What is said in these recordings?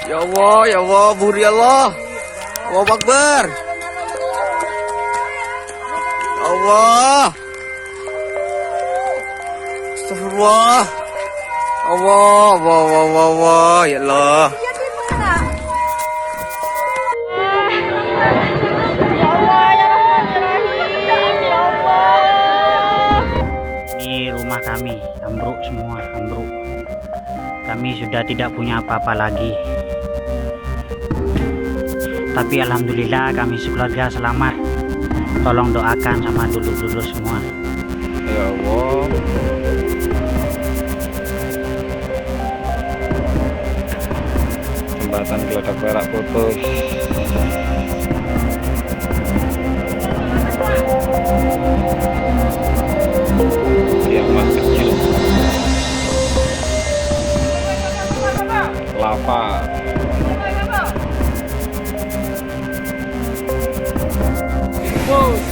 Ya Allah, buri Allah. Allahu Akbar. Allah. Astagfirullah. Allah, Allah, ya Allah. Ini rumah kami ambruk semua, ambruk. Kami sudah tidak punya apa-apa lagi. Tapi alhamdulillah kami sekeluarga selamat. Tolong doakan sama dulu semua. Ya Allah. Jembatan Geladak Perak putus. Kiamat kecil. Lava.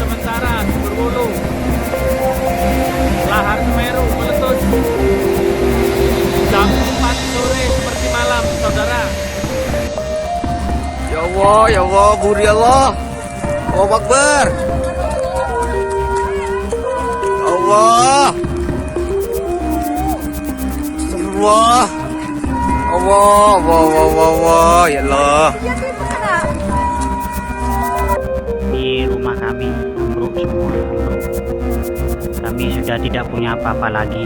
Sementara berbulu lahar Semeru meletus jam 4 sore seperti malam, saudara. Ya Allah, buri Allah. Allahu Akbar. Allah. Astagfirullah. Allah, ya Allah. Di rumah kami ambruk semua, ambruk. Kami sudah tidak punya apa-apa lagi.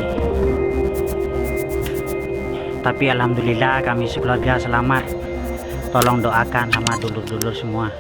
Tapi alhamdulillah kami sekeluarga selamat. Tolong doakan sama dulur-dulur semua.